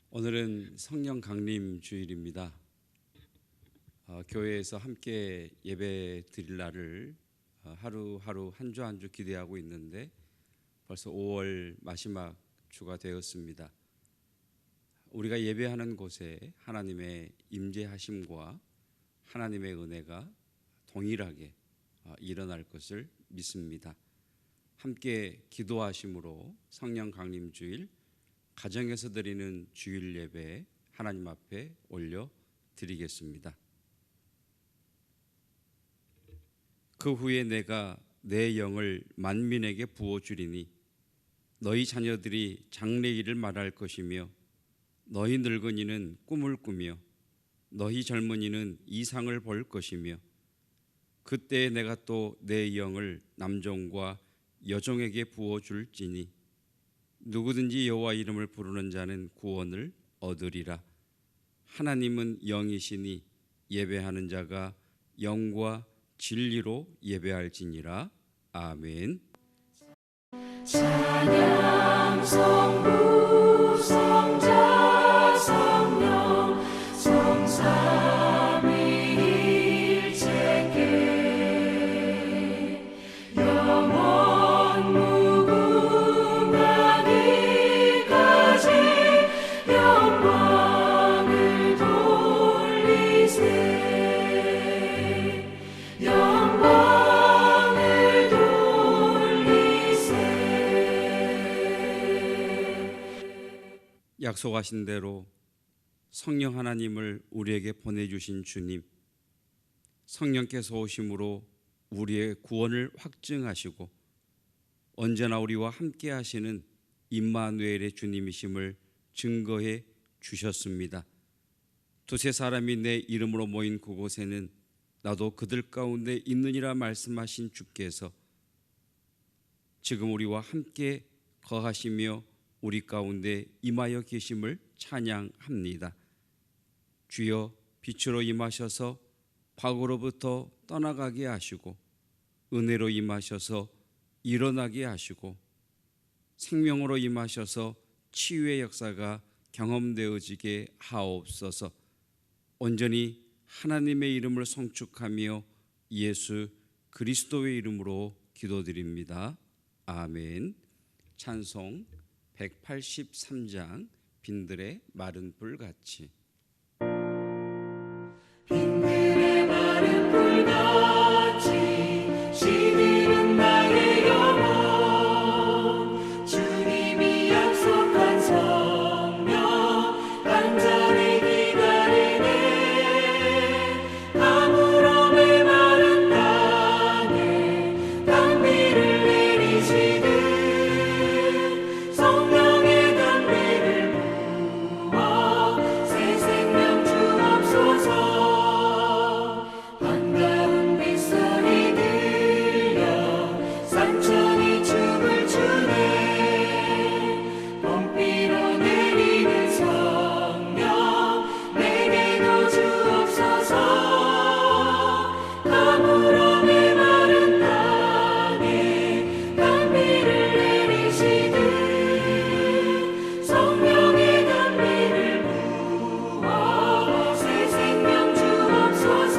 오늘은 성령 강림 주일입니다. 교회에서 함께 예배 드릴 날을 하루하루 한 주 한 주 기대하고 있는데 벌써 5월 마지막 주가 되었습니다. 우리가 예배하는 곳에 하나님의 임재하심과 하나님의 은혜가 동일하게 일어날 것을 믿습니다. 함께 기도하심으로 성령 강림 주일 가정에서 드리는 주일 예배 하나님 앞에 올려 드리겠습니다. 그 후에 내가 내 영을 만민에게 부어주리니 너희 자녀들이 장래일을 말할 것이며 너희 늙은이는 꿈을 꾸며 너희 젊은이는 이상을 볼 것이며 그때 내가 또 내 영을 남종과 여종에게 부어줄지니 누구든지 여호와 이름을 부르는 자는 구원을 얻으리라. 하나님은 영이시니 예배하는 자가 영과 진리로 예배할지니라. 아멘. 찬양 성부 성자 성령 성삼위일체께 영원 무궁하기까지 영광을 돌리세. 약속하신 대로 성령 하나님을 우리에게 보내주신 주님, 성령께서 오심으로 우리의 구원을 확증하시고 언제나 우리와 함께 하시는 임마누엘의 주님이심을 증거해 주셨습니다. 두세 사람이 내 이름으로 모인 그곳에는 나도 그들 가운데 있느니라 말씀하신 주께서 지금 우리와 함께 거하시며 우리 가운데 임하여 계심을 찬양합니다. 주여 빛으로 임하셔서 과거로부터 떠나가게 하시고 은혜로 임하셔서 일어나게 하시고 생명으로 임하셔서 치유의 역사가 경험되어지게 하옵소서. 온전히 하나님의 이름을 송축하며 예수 그리스도의 이름으로 기도드립니다. 아멘. 찬송 183장 빈들의 마른 불같이. 빈들의 마른 불같이 시들은 나의 영혼 주님이 약속한 성령 간절히 기다리네. 가물음에 마른 땅에 단비를 내리시듯 성령의 단비를 부어 새 생명 주옵소서. 반가운 빗소리 들려 산천이 춤을 추네. 봄비로 내리는 성령 내게도 주옵소서. 가물음에 마른 땅에 단비를 내리시듯 성령의 단비를 부어 새 생명 주옵소서.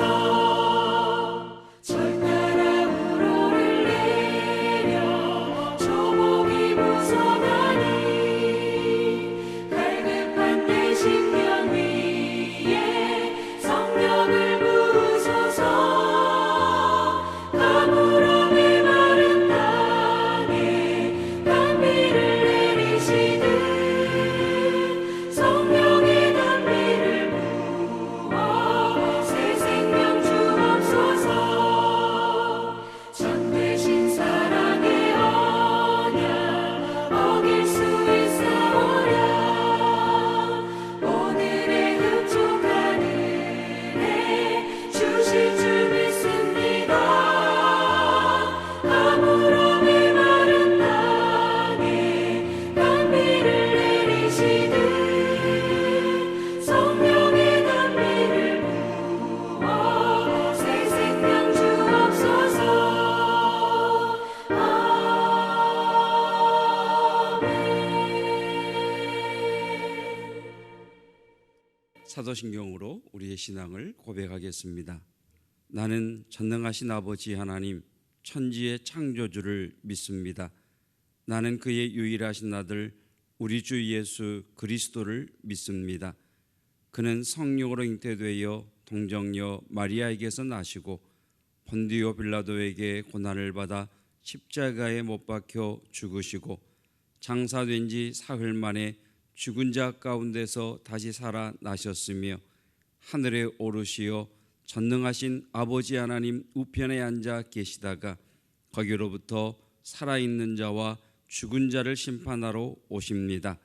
절 따라 우로를 내려 조목이 묻어가니 갈급한 내 심령 위에 성령을 부으소서. 가물음에 마른 땅에 단비를 내리시듯 성령의 단비를 부어 새 생명 주옵소서. 참 되신 사랑의 언약 사도신경으로 우리의 신앙을 고백하겠습니다. 나는 전능하신 아버지 하나님 천지의 창조주를 믿습니다. 나는 그의 유일하신 아들 우리 주 예수 그리스도를 믿습니다. 그는 성령으로 잉태되어 동정녀 마리아에게서 나시고 본디오 빌라도에게 고난을 받아 십자가에 못 박혀 죽으시고 장사된 지 사흘 만에 죽은 자 가운데서 다시 살아나셨으며 하늘에 오르시어 전능하신 아버지 하나님 우편에 앉아 계시다가 거기로부터 살아있는 자와 죽은 자를 심판하러 오십니다.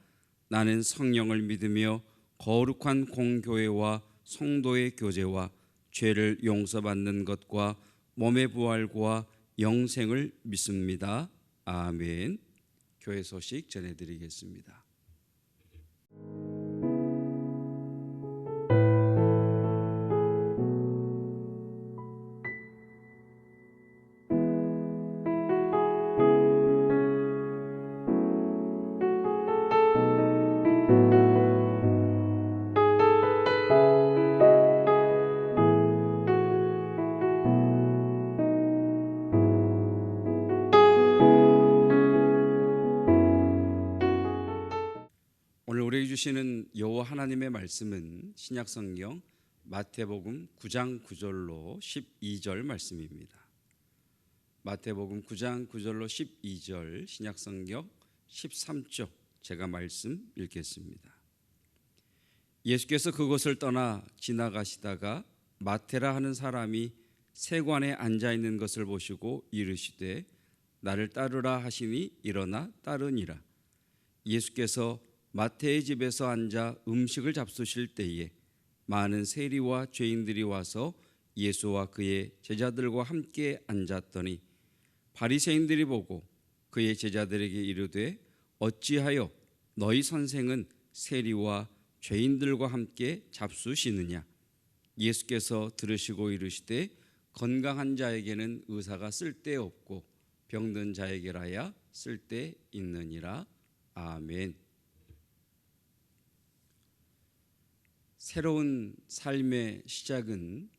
나는 성령을 믿으며 거룩한 공교회와 성도의 교제와 죄를 용서받는 것과 몸의 부활과 영생을 믿습니다. 아멘. 교회 소식 전해드리겠습니다. 오늘 우리에게 주시는 여호와 하나님의 말씀은 신약성경 마태복음 9장 9절로 12절 말씀입니다. 마태복음 9장 9절로 12절, 신약성경 13쪽 제가 말씀 읽겠습니다. 예수께서 그곳을 떠나 지나가시다가 마테라 하는 사람이 세관에 앉아 있는 것을 보시고 이르시되 나를 따르라 하시니 일어나 따르니라. 예수께서 마태의 집에서 앉아 음식을 잡수실 때에 많은 세리와 죄인들이 와서 예수와 그의 제자들과 함께 앉았더니 바리새인들이 보고 그의 제자들에게 이르되 어찌하여 너희 선생은 세리와 죄인들과 함께 잡수시느냐. 예수께서 들으시고 이르시되 건강한 자에게는 의사가 쓸데없고 병든 자에게라야 쓸데있느니라. 아멘. 새로운 삶의 시작은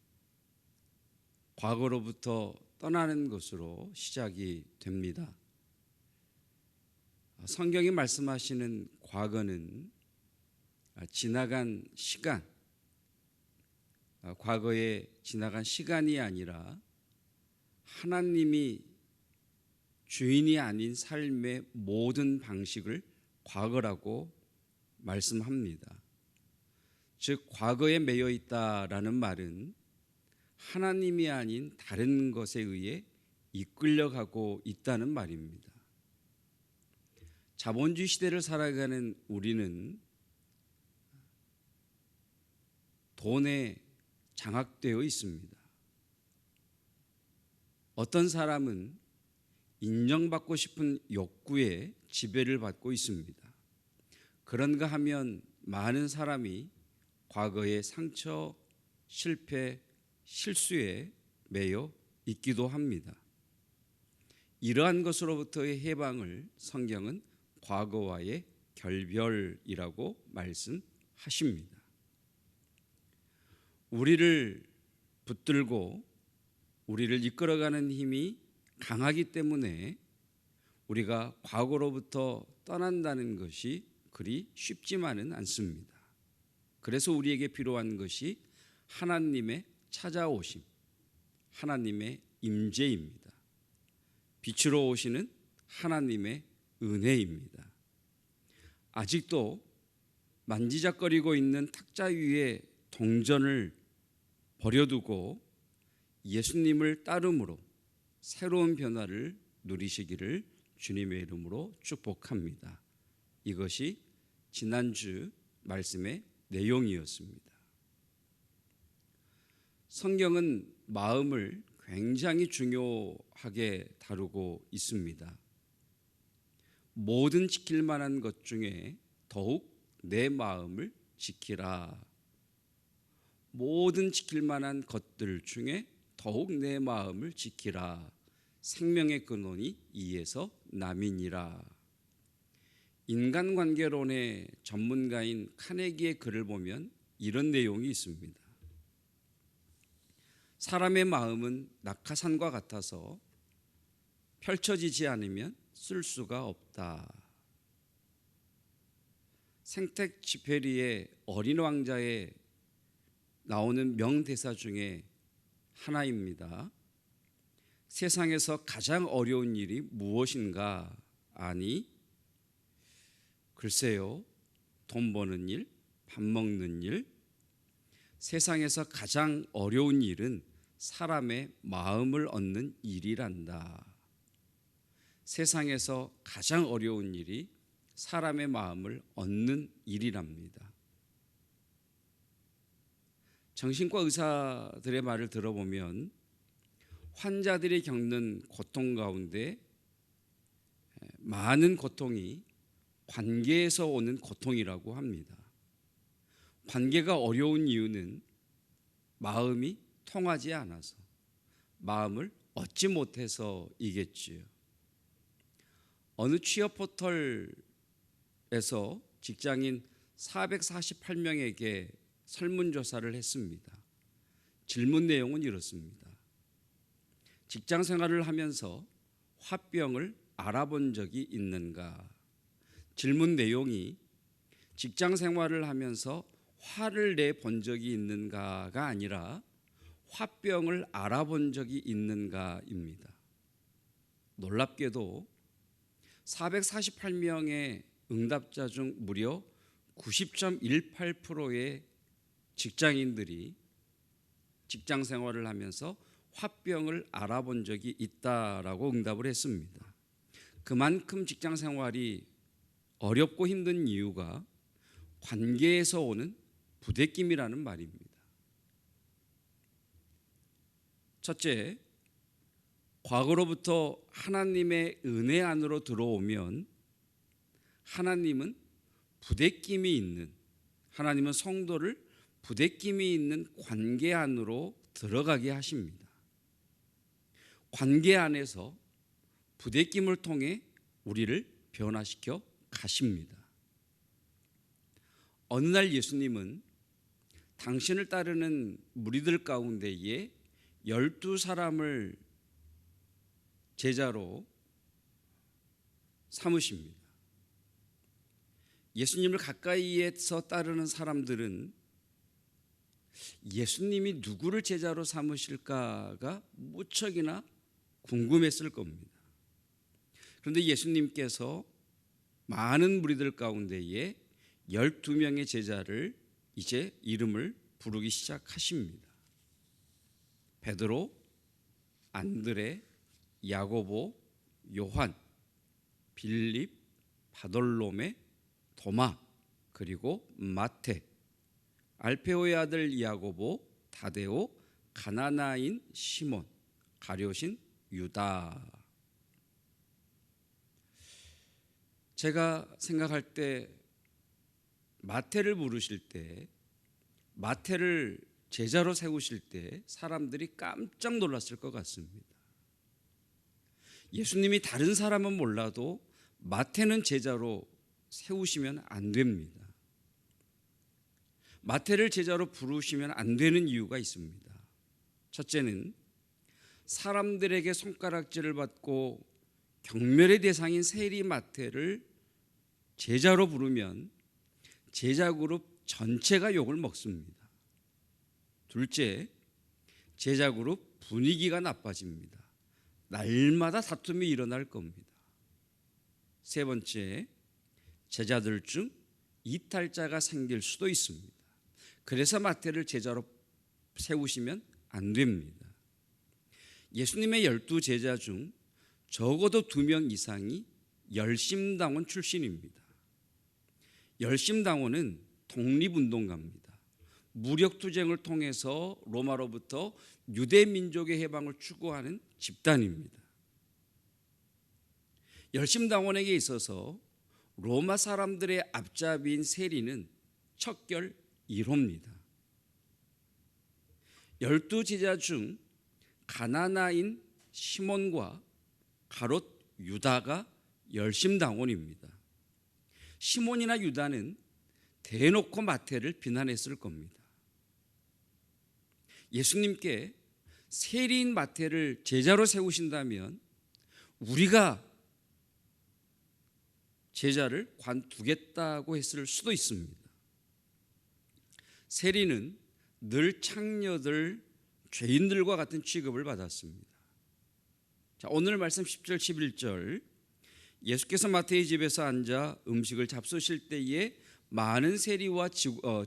과거로부터 떠나는 것으로 시작이 됩니다. 성경이 말씀하시는 과거는 지나간 시간, 과거에 지나간 시간이 아니라 하나님이 주인이 아닌 삶의 모든 방식을 과거라고 말씀합니다. 즉 과거에 매여 있다라는 말은 하나님이 아닌 다른 것에 의해 이끌려가고 있다는 말입니다. 자본주의 시대를 살아가는 우리는 돈에 장악되어 있습니다. 어떤 사람은 인정받고 싶은 욕구에 지배를 받고 있습니다. 그런가 하면 많은 사람이 과거의 상처, 실패, 실수에 매여 있기도 합니다. 이러한 것으로부터의 해방을 성경은 과거와의 결별이라고 말씀하십니다. 우리를 붙들고 우리를 이끌어가는 힘이 강하기 때문에 우리가 과거로부터 떠난다는 것이 그리 쉽지만은 않습니다. 그래서 우리에게 필요한 것이 하나님의 찾아오심, 하나님의 임재입니다. 빛으로 오시는 하나님의 은혜입니다. 아직도 만지작거리고 있는 탁자 위에 동전을 버려두고 예수님을 따름으로 새로운 변화를 누리시기를 주님의 이름으로 축복합니다. 이것이 지난주 말씀의 내용이었습니다. 성경은 마음을 굉장히 중요하게 다루고 있습니다. 모든 지킬 만한 것 중에 더욱 내 마음을 지키라. 모든 지킬 만한 것들 중에 더욱 내 마음을 지키라. 생명의 근원이 이에서 남이니라. 인간관계론의 전문가인 카네기의 글을 보면 이런 내용이 있습니다. 사람의 마음은 낙하산과 같아서 펼쳐지지 않으면 쓸 수가 없다. 생텍쥐페리의 어린 왕자에 나오는 명대사 중에 하나입니다. 세상에서 가장 어려운 일이 무엇인가? 아니, 글쎄요, 돈 버는 일, 밥 먹는 일. 세상에서 가장 어려운 일은 사람의 마음을 얻는 일이란다. 세상에서 가장 어려운 일이 사람의 마음을 얻는 일이랍니다. 정신과 의사들의 말을 들어보면 환자들이 겪는 고통 가운데 많은 고통이 관계에서 오는 고통이라고 합니다. 관계가 어려운 이유는 마음이 통하지 않아서, 마음을 얻지 못해서이겠지요. 어느 취업 포털에서 직장인 448명에게 설문조사를 했습니다. 질문 내용은 이렇습니다. 직장 생활을 하면서 화병을 알아본 적이 있는가? 질문 내용이 직장 생활을 하면서 화를 내본 적이 있는가가 아니라 화병을 알아본 적이 있는가입니다. 놀랍게도 448명의 응답자 중 무려 90.18%의 직장인들이 직장 생활을 하면서 화병을 알아본 적이 있다라고 응답을 했습니다. 그만큼 직장 생활이 어렵고 힘든 이유가 관계에서 오는 부대낌이라는 말입니다. 첫째, 과거로부터 하나님의 은혜 안으로 들어오면 하나님은 부대낌이 있는, 하나님은 성도를 부대낌이 있는 관계 안으로 들어가게 하십니다. 관계 안에서 부대낌을 통해 우리를 변화시켜 가십니다. 어느 날 예수님은 당신을 따르는 무리들 가운데에 12사람을 제자로 삼으십니다. 예수님을 가까이에서 따르는 사람들은 예수님이 누구를 제자로 삼으실까가 무척이나 궁금했을 겁니다. 그런데 예수님께서 많은 무리들 가운데에 12명의 제자를 이제 이름을 부르기 시작하십니다. 베드로, 안드레, 야고보, 요한, 빌립, 바돌로메, 도마, 그리고 마태, 알페오의 아들 야고보, 다데오, 가나나인 시몬, 가룟신 유다. 제가 생각할 때 마태를 부르실 때, 마태를 제자로 세우실 때 사람들이 깜짝 놀랐을 것 같습니다. 예수님이 다른 사람은 몰라도 마태는 제자로 세우시면 안 됩니다. 마태를 제자로 부르시면 안 되는 이유가 있습니다. 첫째는 사람들에게 손가락질을 받고 경멸의 대상인 세리 마태를 제자로 부르면 제자 그룹 전체가 욕을 먹습니다. 둘째, 제자 그룹 분위기가 나빠집니다. 날마다 다툼이 일어날 겁니다. 세 번째, 제자들 중 이탈자가 생길 수도 있습니다. 그래서 마태를 제자로 세우시면 안 됩니다. 예수님의 12제자 중 적어도 2명 이상이 열심당원 출신입니다. 열심당원은 독립운동가입니다. 무력투쟁을 통해서 로마로부터 유대민족의 해방을 추구하는 집단입니다. 열심당원에게 있어서 로마 사람들의 앞잡이인 세리는 척결 1호입니다. 12제자 중 가나나인 시몬과 가롯 유다가 열심당원입니다. 시몬이나 유다는 대놓고 마태를 비난했을 겁니다. 예수님께 세리인 마태를 제자로 세우신다면 우리가 제자를 관두겠다고 했을 수도 있습니다. 세리는 늘 창녀들, 죄인들과 같은 취급을 받았습니다. 자, 오늘 말씀 10절 11절, 예수께서 마태의 집에서 앉아 음식을 잡수실 때에 많은 세리와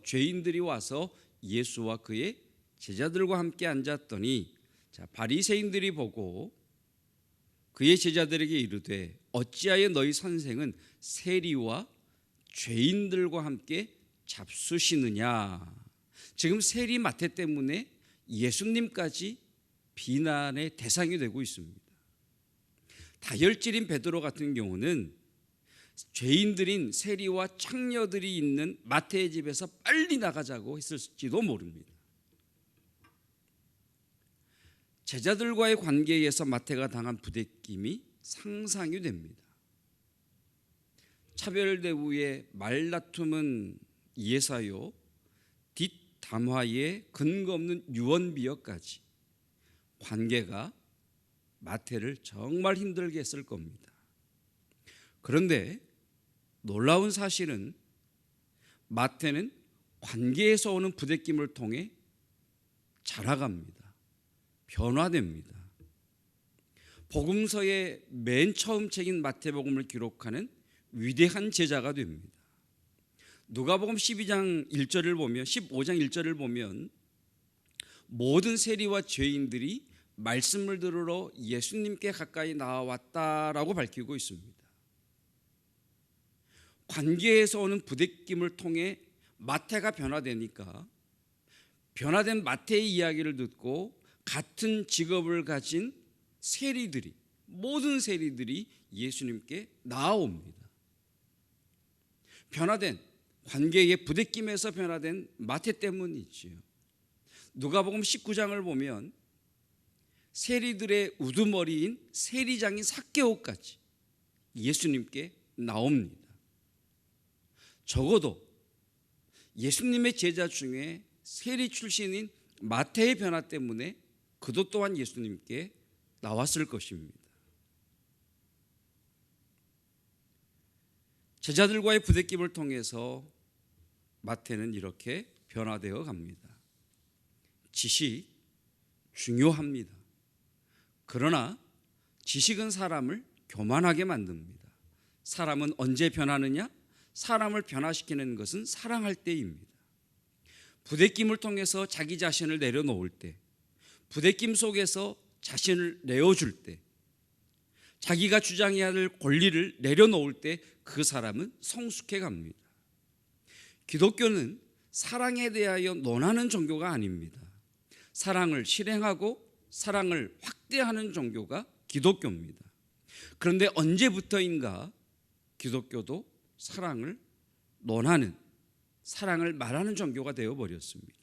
죄인들이 와서 예수와 그의 제자들과 함께 앉았더니, 자, 바리새인들이 보고 그의 제자들에게 이르되 어찌하여 너희 선생은 세리와 죄인들과 함께 잡수시느냐. 지금 세리 마태 때문에 예수님까지 비난의 대상이 되고 있습니다. 다혈질인 베드로 같은 경우는 죄인들인 세리와 창녀들이 있는 마태의 집에서 빨리 나가자고 했을지도 모릅니다. 제자들과의 관계에서 마태가 당한 부대낌이 상상이 됩니다. 차별 대우의 말다툼은 예사요, 뒷담화의 근거 없는 유언비어까지 관계가 마태를 정말 힘들게 했을 겁니다. 그런데 놀라운 사실은 마태는 관계에서 오는 부대낌을 통해 자라갑니다. 변화됩니다. 복음서의 맨 처음 책인 마태복음을 기록하는 위대한 제자가 됩니다. 누가복음 12장 1절을 보면 15장 1절을 보면 모든 세리와 죄인들이 말씀을 들으러 예수님께 가까이 나왔다라고 밝히고 있습니다. 관계에서 오는 부대낌을 통해 마태가 변화되니까 변화된 마태의 이야기를 듣고 같은 직업을 가진 세리들이, 모든 세리들이 예수님께 나아옵니다. 변화된 관계의 부대낌에서 변화된 마태 때문이지요. 누가복음 19장을 보면 세리들의 우두머리인 세리장인 삭개오까지 예수님께 나옵니다. 적어도 예수님의 제자 중에 세리 출신인 마태의 변화 때문에 그도 또한 예수님께 나왔을 것입니다. 제자들과의 부대낌을 통해서 마태는 이렇게 변화되어 갑니다. 지식 중요합니다. 그러나 지식은 사람을 교만하게 만듭니다. 사람은 언제 변하느냐? 사람을 변화시키는 것은 사랑할 때입니다. 부대낌을 통해서 자기 자신을 내려놓을 때, 부대낌 속에서 자신을 내어줄 때, 자기가 주장해야 할 권리를 내려놓을 때 그 사람은 성숙해 갑니다. 기독교는 사랑에 대하여 논하는 종교가 아닙니다. 사랑을 실행하고 사랑을 확대하는 종교가 기독교입니다. 그런데 언제부터인가 기독교도 사랑을 논하는, 사랑을 말하는 종교가 되어버렸습니다.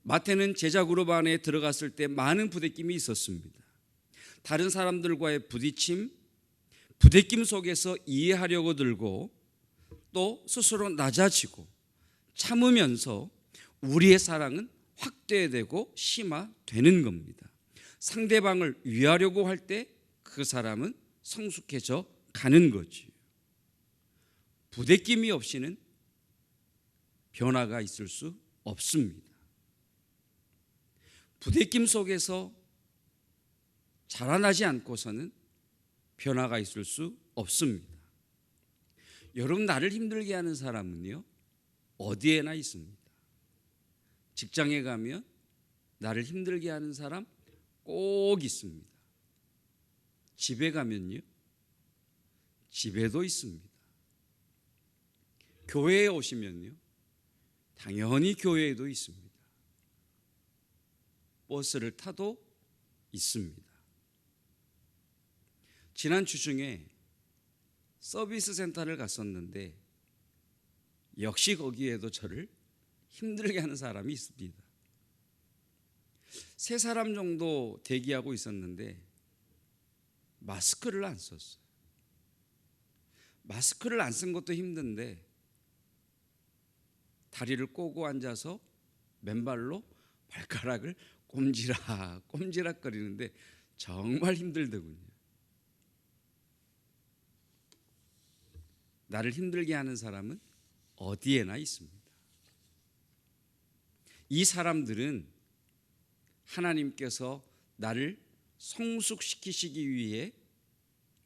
마태는 제자 그룹 안에 들어갔을 때 많은 부대낌이 있었습니다. 다른 사람들과의 부딪힘, 부대낌 속에서 이해하려고 들고 또 스스로 낮아지고 참으면서 우리의 사랑은 확대되고 심화되는 겁니다. 상대방을 위하려고 할 때 그 사람은 성숙해져 가는 거지. 부대낌이 없이는 변화가 있을 수 없습니다. 부대낌 속에서 자라나지 않고서는 변화가 있을 수 없습니다. 여러분, 나를 힘들게 하는 사람은요, 어디에나 있습니다. 직장에 가면 나를 힘들게 하는 사람 꼭 있습니다. 집에 가면요, 집에도 있습니다. 교회에 오시면요, 당연히 교회에도 있습니다. 버스를 타도 있습니다. 지난 주 중에 서비스 센터를 갔었는데 역시 거기에도 저를 힘들게 하는 사람이 있습니다. 세 사람 정도 대기하고 있었는데 마스크를 안 썼어요. 마스크를 안 쓴 것도 힘든데 다리를 꼬고 앉아서 맨발로 발가락을 꼼지락 거리는데 정말 힘들더군요. 나를 힘들게 하는 사람은 어디에나 있습니다. 이 사람들은 하나님께서 나를 성숙시키시기 위해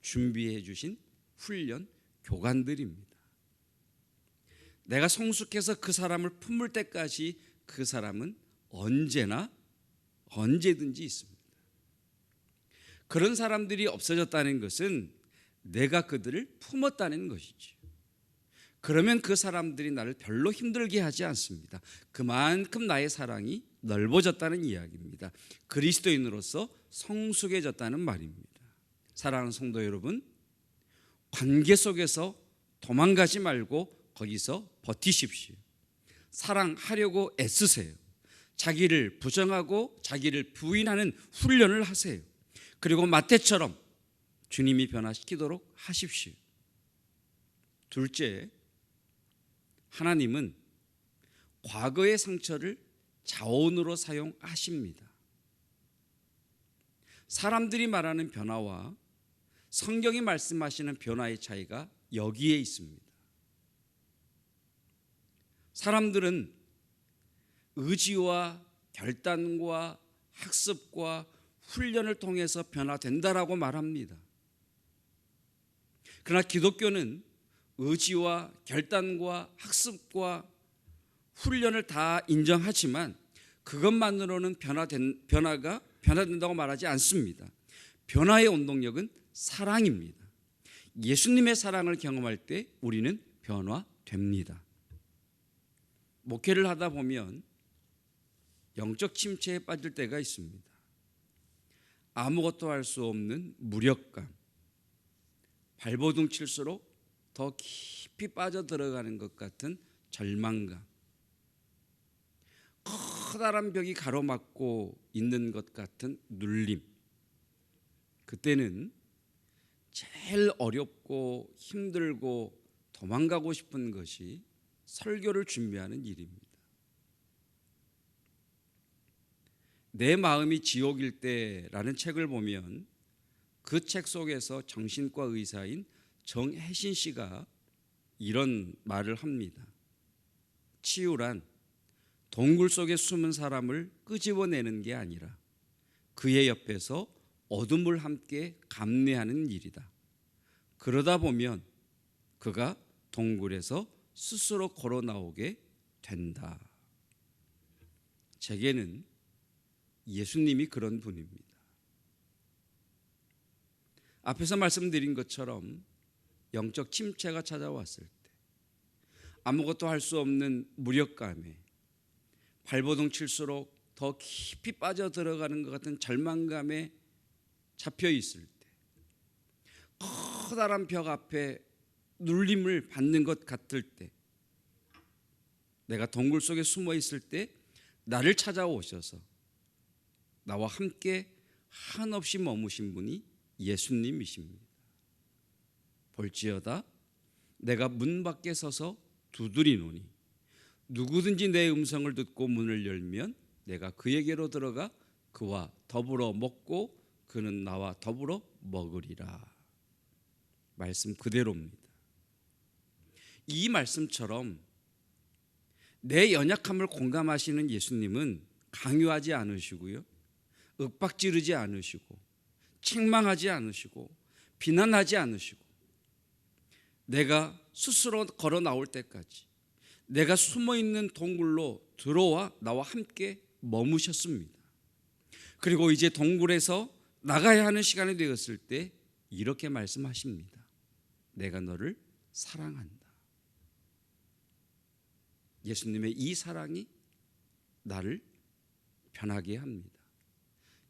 준비해 주신 훈련 교관들입니다. 내가 성숙해서 그 사람을 품을 때까지 그 사람은 언제든지 있습니다. 그런 사람들이 없어졌다는 것은 내가 그들을 품었다는 것이죠. 그러면 그 사람들이 나를 별로 힘들게 하지 않습니다. 그만큼 나의 사랑이 넓어졌다는 이야기입니다. 그리스도인으로서 성숙해졌다는 말입니다. 사랑하는 성도 여러분, 관계 속에서 도망가지 말고 거기서 버티십시오. 사랑하려고 애쓰세요. 자기를 부정하고 자기를 부인하는 훈련을 하세요. 그리고 마태처럼 주님이 변화시키도록 하십시오. 둘째, 하나님은 과거의 상처를 자원으로 사용하십니다. 사람들이 말하는 변화와 성경이 말씀하시는 변화의 차이가 여기에 있습니다. 사람들은 의지와 결단과 학습과 훈련을 통해서 변화된다라고 말합니다. 그러나 기독교는 의지와 결단과 학습과 훈련을 다 인정하지만 그것만으로는 변화가 변화된다고 말하지 않습니다. 변화의 원동력은 사랑입니다. 예수님의 사랑을 경험할 때 우리는 변화됩니다. 목회를 하다 보면 영적 침체에 빠질 때가 있습니다. 아무것도 할 수 없는 무력감, 발버둥 칠수록 더 깊이 빠져들어가는 것 같은 절망감, 커다란 벽이 가로막고 있는 것 같은 눌림. 그때는 제일 어렵고 힘들고 도망가고 싶은 것이 설교를 준비하는 일입니다. 내 마음이 지옥일 때라는 책을 보면 그 책 속에서 정신과 의사인 정혜신 씨가 이런 말을 합니다. 치유란 동굴 속에 숨은 사람을 끄집어내는 게 아니라 그의 옆에서 어둠을 함께 감내하는 일이다. 그러다 보면 그가 동굴에서 스스로 걸어 나오게 된다. 제게는 예수님이 그런 분입니다. 앞에서 말씀드린 것처럼 영적 침체가 찾아왔을 때, 아무것도 할 수 없는 무력감에 발버둥 칠수록 더 깊이 빠져들어가는 것 같은 절망감에 잡혀 있을 때, 커다란 벽 앞에 눌림을 받는 것 같을 때, 내가 동굴 속에 숨어 있을 때 나를 찾아오셔서 나와 함께 한없이 머무신 분이 예수님이십니다. 볼지어다 내가 문 밖에 서서 두드리노니 누구든지 내 음성을 듣고 문을 열면 내가 그에게로 들어가 그와 더불어 먹고 그는 나와 더불어 먹으리라. 말씀 그대로입니다. 이 말씀처럼 내 연약함을 공감하시는 예수님은 강요하지 않으시고요, 윽박지르지 않으시고 책망하지 않으시고 비난하지 않으시고, 내가 스스로 걸어 나올 때까지 내가 숨어 있는 동굴로 들어와 나와 함께 머무셨습니다. 그리고 이제 동굴에서 나가야 하는 시간이 되었을 때 이렇게 말씀하십니다. 내가 너를 사랑한다. 예수님의 이 사랑이 나를 변하게 합니다.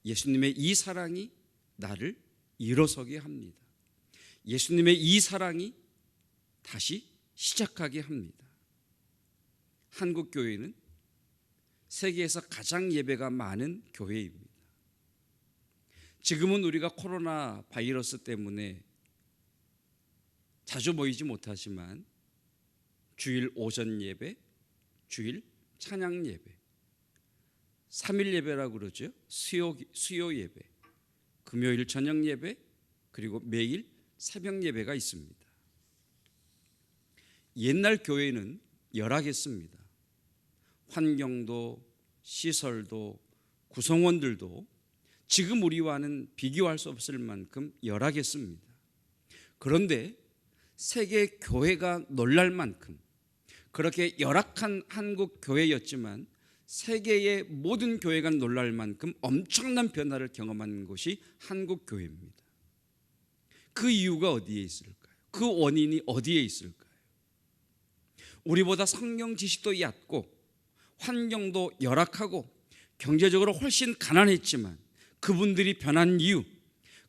예수님의 이 사랑이 나를 일어서게 합니다. 예수님의 이 사랑이 다시 시작하게 합니다. 한국 교회는 세계에서 가장 예배가 많은 교회입니다. 지금은 우리가 코로나 바이러스 때문에 자주 모이지 못하지만 주일 오전 예배, 주일 찬양 예배, 3일 예배라고 그러죠. 수요 예배, 금요일 저녁 예배, 그리고 매일 새벽 예배가 있습니다. 옛날 교회는 열악했습니다. 환경도 시설도 구성원들도 지금 우리와는 비교할 수 없을 만큼 열악했습니다. 그런데 세계 교회가 놀랄 만큼 그렇게 열악한 한국 교회였지만 세계의 모든 교회가 놀랄 만큼 엄청난 변화를 경험한 곳이 한국 교회입니다. 그 이유가 어디에 있을까요? 그 원인이 어디에 있을까요? 우리보다 성경 지식도 얕고 환경도 열악하고 경제적으로 훨씬 가난했지만 그분들이 변한 이유,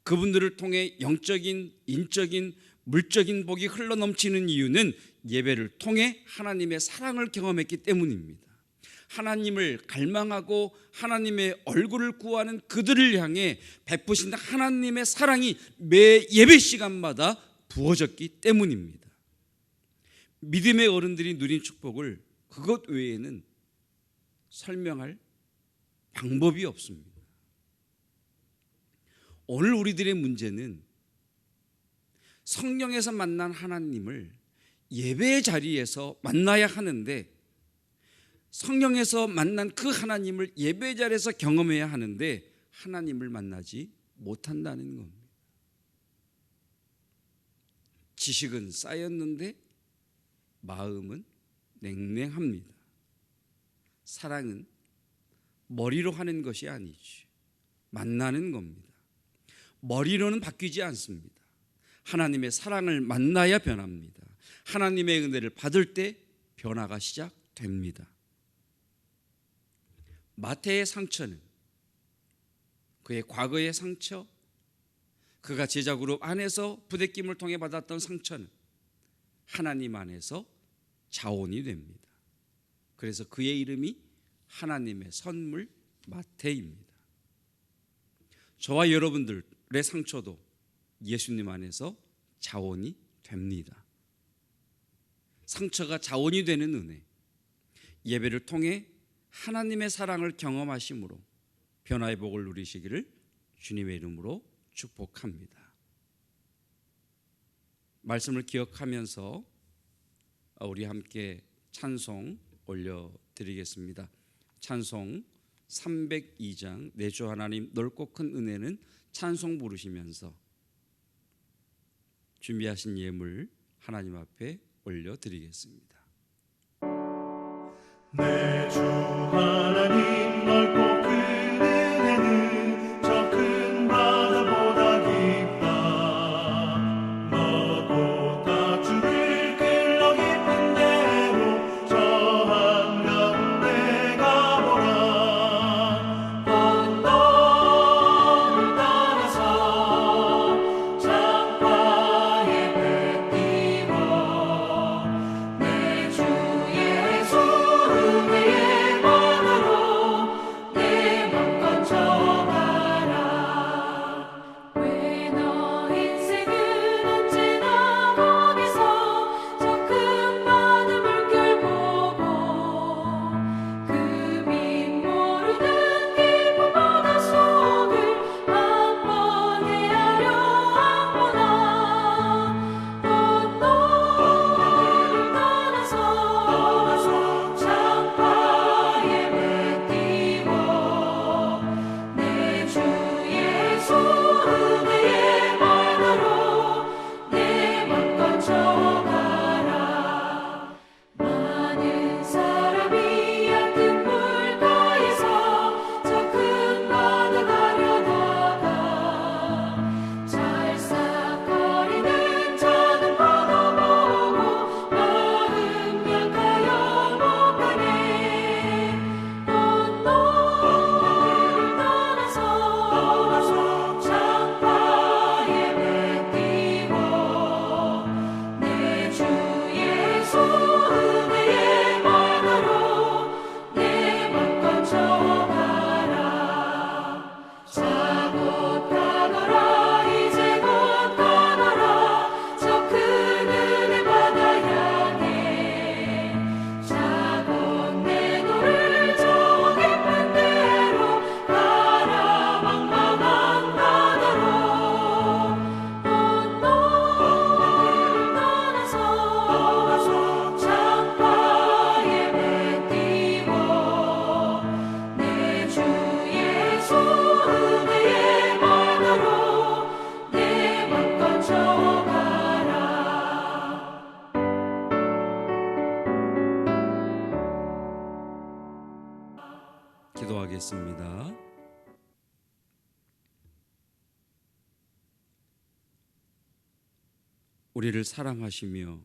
그분들을 통해 영적인, 인적인, 물적인 복이 흘러넘치는 이유는 예배를 통해 하나님의 사랑을 경험했기 때문입니다. 하나님을 갈망하고 하나님의 얼굴을 구하는 그들을 향해 베푸신 하나님의 사랑이 매 예배 시간마다 부어졌기 때문입니다. 믿음의 어른들이 누린 축복을 그것 외에는 설명할 방법이 없습니다. 오늘 우리들의 문제는 성령에서 만난 하나님을 예배의 자리에서 만나야 하는데 성령에서 만난 그 하나님을 예배 자리에서 경험해야 하는데 하나님을 만나지 못한다는 겁니다. 지식은 쌓였는데 마음은 냉랭합니다. 사랑은 머리로 하는 것이 아니지 만나는 겁니다. 머리로는 바뀌지 않습니다. 하나님의 사랑을 만나야 변합니다. 하나님의 은혜를 받을 때 변화가 시작됩니다. 마태의 상처는 그의 과거의 상처, 그가 제자 그룹 안에서 부대낌을 통해 받았던 상처는 하나님 안에서 자원이 됩니다. 그래서 그의 이름이 하나님의 선물 마태입니다. 저와 여러분들의 상처도 예수님 안에서 자원이 됩니다. 상처가 자원이 되는 은혜, 예배를 통해 하나님의 사랑을 경험하심으로 변화의 복을 누리시기를 주님의 이름으로 축복합니다. 말씀을 기억하면서 우리 함께 찬송 올려드리겠습니다. 찬송 302장 내 주 하나님 넓고 큰 은혜는 찬송 부르시면서 준비하신 예물 하나님 앞에 올려드리겠습니다. 내 주 하나님 넓고 큰 은혜는 저 큰 바다보다 깊다. 너도 다 주를 길러 깊은 대로 저 한가운데 가보라. 언덕을 따라서 창가에 배 띄워 내 주 예수 은혜의 바다 기도하겠습니다. 우리를 사랑하시며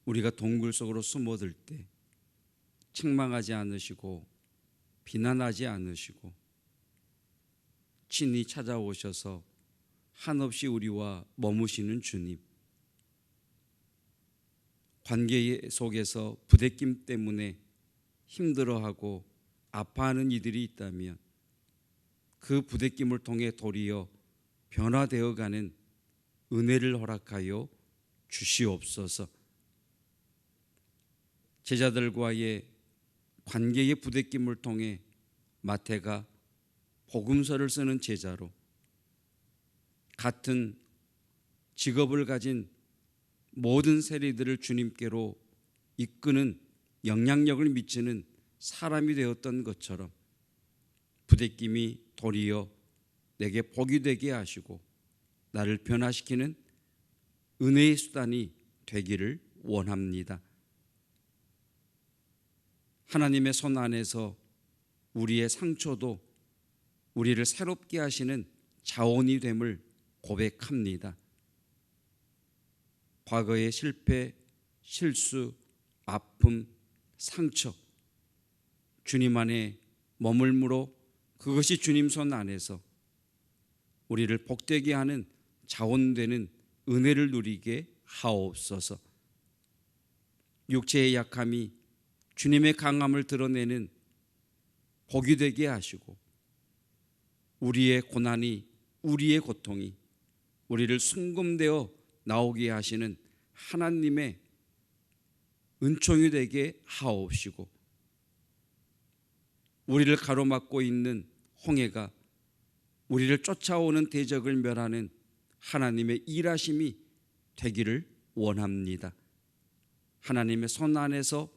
우리가 동굴 속으로 숨어들 때 책망하지 않으시고 비난하지 않으시고 친히 찾아오셔서 한없이 우리와 머무시는 주님, 관계 속에서 부대낌 때문에 힘들어하고 아파하는 이들이 있다면 그 부대낌을 통해 도리어 변화되어가는 은혜를 허락하여 주시옵소서. 제자들과의 관계의 부대낌을 통해 마태가 복음서를 쓰는 제자로 같은 직업을 가진 모든 세리들을 주님께로 이끄는 영향력을 미치는 사람이 되었던 것처럼 부대낌이 도리어 내게 복이 되게 하시고 나를 변화시키는 은혜의 수단이 되기를 원합니다. 하나님의 손 안에서 우리의 상처도 우리를 새롭게 하시는 자원이 됨을 고백합니다. 과거의 실패, 실수, 아픔, 상처, 주님 안에 머물므로 그것이 주님 손 안에서 우리를 복되게 하는 자원되는 은혜를 누리게 하옵소서. 육체의 약함이 주님의 강함을 드러내는 복이 되게 하시고 우리의 고난이, 우리의 고통이 우리를 순금되어 나오게 하시는 하나님의 은총이 되게 하옵시고 우리를 가로막고 있는 홍해가 우리를 쫓아오는 대적을 멸하는 하나님의 일하심이 되기를 원합니다. 하나님의 손 안에서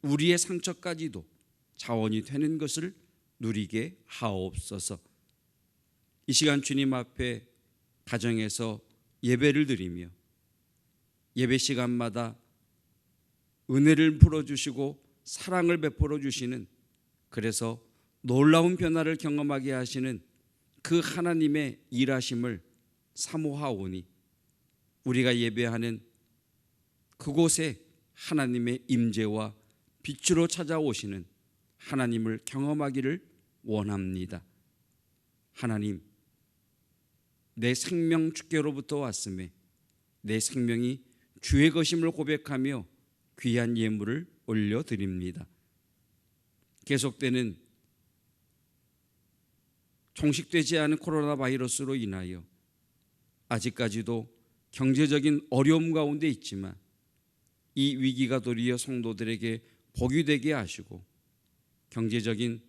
우리의 상처까지도 자원이 되는 것을 누리게 하옵소서. 이 시간 주님 앞에 가정에서 예배를 드리며 예배 시간마다 은혜를 풀어주시고 사랑을 베풀어 주시는, 그래서 놀라운 변화를 경험하게 하시는 그 하나님의 일하심을 사모하오니 우리가 예배하는 그곳에 하나님의 임재와 빛으로 찾아오시는 하나님을 경험하기를 원합니다. 하나님, 내 생명 주께로부터 왔음에 내 생명이 주의 것임을 고백하며 귀한 예물을 올려드립니다. 계속되는 종식되지 않은 코로나 바이러스로 인하여 아직까지도 경제적인 어려움 가운데 있지만 이 위기가 도리어 성도들에게 복이 되게 하시고 경제적인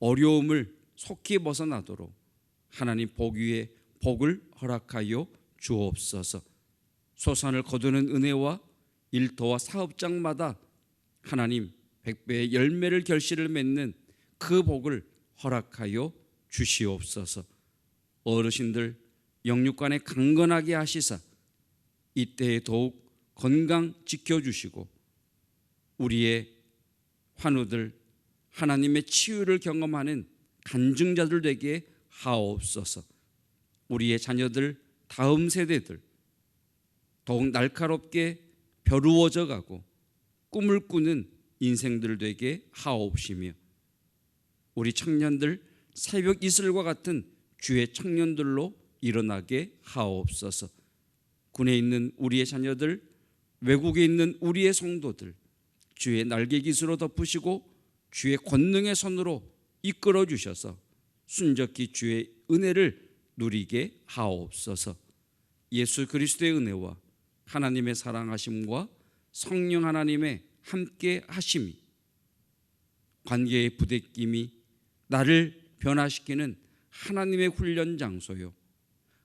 어려움을 속히 벗어나도록 하나님 복 위에 복을 허락하여 주옵소서. 소산을 거두는 은혜와 일터와 사업장마다 하나님 100배의 열매를 결실을 맺는 그 복을 허락하여 주시옵소서. 어르신들 영육간에 강건하게 하시사 이때에 더욱 건강 지켜주시고 우리의 환우들 하나님의 치유를 경험하는 간증자들 되게 하옵소서. 우리의 자녀들 다음 세대들 더욱 날카롭게 벼루어져 가고 꿈을 꾸는 인생들 되게 하옵시며 우리 청년들 새벽 이슬과 같은 주의 청년들로 일어나게 하옵소서. 군에 있는 우리의 자녀들, 외국에 있는 우리의 성도들 주의 날개 깃으로 덮으시고 주의 권능의 손으로 이끌어 주셔서 순적히 주의 은혜를 누리게 하옵소서. 예수 그리스도의 은혜와 하나님의 사랑하심과 성령 하나님의 함께 하심이 관계의 부대낌이 나를 변화시키는 하나님의 훈련 장소요,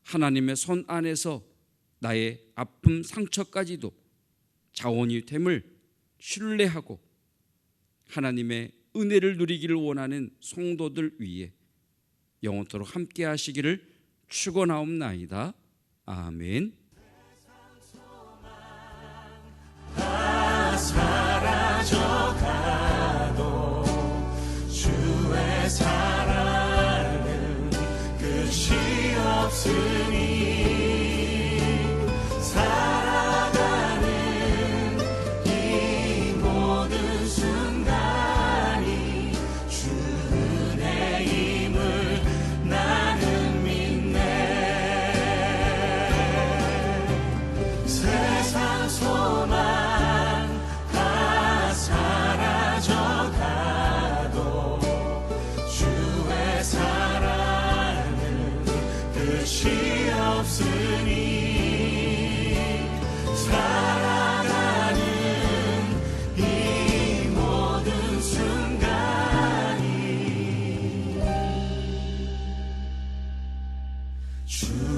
하나님의 손 안에서 나의 아픔 상처까지도 자원이 됨을 신뢰하고 하나님의 은혜를 누리기를 원하는 성도들 위에 영원토록 함께 하시기를 축원하옵나이다. 아멘. 다 사라져가도 주 끝이 없으니 살아가는 이 모든 순간이 주